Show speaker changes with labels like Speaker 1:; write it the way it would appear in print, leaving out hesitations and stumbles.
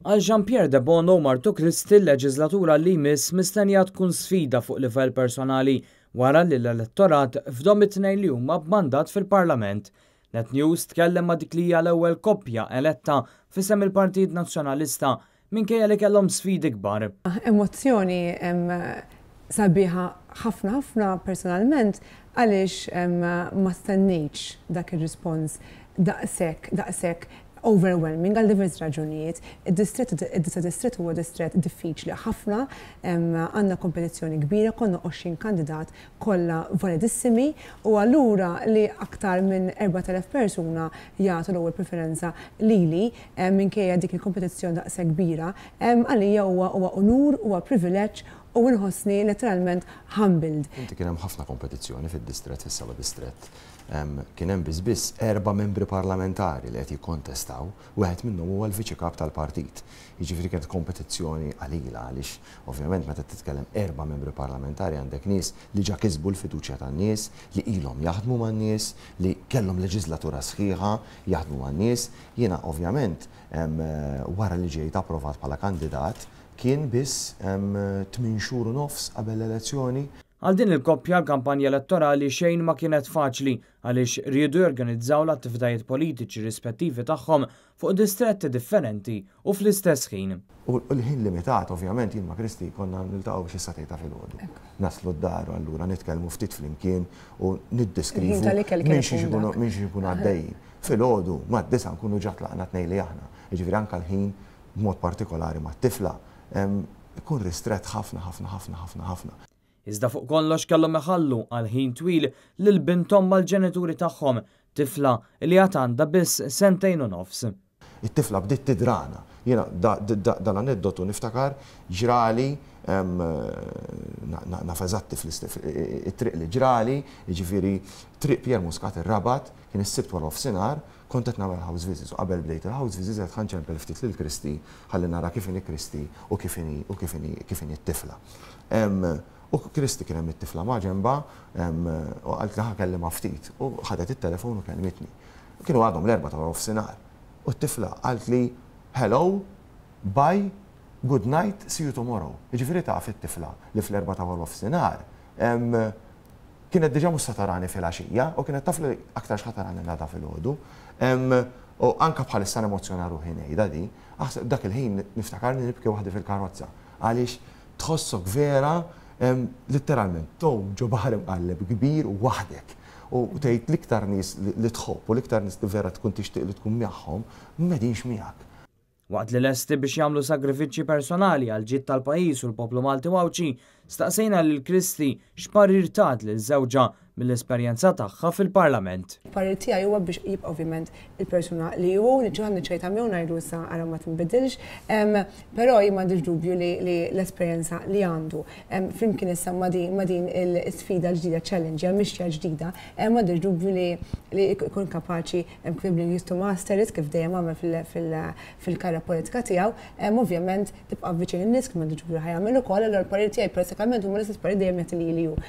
Speaker 1: Għal Jean-Pierre de Bono Martu Kristi l-leġislatura li jmiss mistennija tkun sfida fuq livell personali wara li l-elettorat f'dom it-tnejn li huma b'mandat fil-Parlament. Net News tkellem ma' dik li hija l-ewwel koppja eletta f'isem il-Partit Nazzjonalista minkejja li kellhom sfidi kbar.
Speaker 2: Emozzjoni sabiħa ħafna personalment għaliex ma stennejx dak ir-rispons daqshekk overwhelming għal diversi raġunijiet. Id-distret huwa distret diffiċli ħafna, għandna kompetizzjoni kbira, konna 20 kandidat kollha validissimi u allura li aktar minn 4,000 persuna jagħtu l-ewwel preferenza lili minkejja dik il-kompetizzjoni daqshekk kbira, għalija huwa onur, huwa privileġġ u nħossni letteralment humbled.
Speaker 3: Inti kien hemm ħafna kompetizzjoni fid-distret, fis-seba' distret. Kien hemm biss 4 membri parlamentari li qed jikkontestaw, wieħed minnhom huwa l-viċi kap tal-partit. Jiġifieri kienet kompetizzjoni qalila għaliex ovvjament meta titkellem 4 membri parlamentari għandek nies li ġa kisbu l-fiduċja tan-nies, li ilhom jaħdmu man-nies, li kellhom leġislatura sħiħa jaħdmu man-nies. Jiena ovvjament wara li ġejt approvat bħala kandidat kien biss 8 xhur u nofs qabel l-elezzjoni.
Speaker 1: Għal din il-koppja l-kampanja elettorali xejn ma kienet faċli għaliex riedu jorganizzaw l-attivitajiet politiċi rispettivi tagħhom fuq distretti differenti u fl-istess ħin.
Speaker 3: U l-ħin limitat, ovvjament, jien ma' Kristi konna niltaqgħu xi satejta filgħodu. Naslu d-dar allura nitkellmu ftit flimkien u niddeskrivu minn xi jkunu għaddejjin. Filgħodu mad-9 nkunu ġa tlaqna tnejn li aħna. Jiġifieri anke l-ħin b'mod partikolari mat-tifla ikun ristret ħafna.
Speaker 1: Iżda fuq kollox kellhom iħallu għal ħin twil lil binthom mal-ġenituri tagħhom, tifla li għad għandha biss 2 sentejn u nofs.
Speaker 3: It-tifla bdiet tidrana. Jiena dal-aneddotu niftakar ġrali naf eżatti it-triq li ġrali, jiġifieri triq Pier Muscat ir-Rabat, kien is-sibt wara nofsinhar, kont qed nagħmel house visits u qabel bdejt il-house visits qed ħanċempel ftit lil Kristi ħalli nara kif inhi Kristi u kif inhi t-tifla. U Kristi kien hemm it-tifla ma' ġenba u qalt li ħakellimha ftit u ħadet it-telefon u kellimitni. Kienu għadhom l-4 ta' nofsinhar. U t-tifla qalt li hello, bye, good night, see you tomorrow. Jiġifieri taf it-tifla li fl-4 ta' nofsinhar kienet diġà mhux se tarani fil-għaxija u kienet taf li aktar x'ħatarani nagħta filgħodu. U anke bħalissa nemozzjona ruħi ngħidha di, dak il-ħin niftakarni nibki waħdi fil-karozza għaliex tħossok vera letteralment ġo baħar imqalleb kbir u waħdek. U tgħid l-iktar nies li tħobb u l-iktar nies li vera tkun tixtieq li tkun magħhom m'għedinx miegħek.
Speaker 1: Waqt li lesti biex jagħmlu sagrifiċċji personali għal ġid tal-pajjiż u l-poplu Malti Wawċi, staqsejna lil Kristi x'parir tat lil żewġa mill-esperjenza tagħha fil-Parlament.
Speaker 2: Il-parir tiegħi huwa biex jibqa' ovvjament il-persuna li hu li ġoħan niċċejta miegħu ngħidu issa ara ma tinbidilx, però jien m'għandix dubju li l-esperjenza li għandu flimkien issa ma' din is-sfida l-ġdida challenge għal mixja ġdida, m'għandix dubju li jkun kapaċi quibbling used to master it kif dejjem għamel fil-karra politika tiegħu, ovvjament tibqa' viċin in-nies kif m'għandix dubju ħajjagħmel ukoll, allura l-parir tiegħi pratikament huma l-istess parir dejjem jagħti li hu.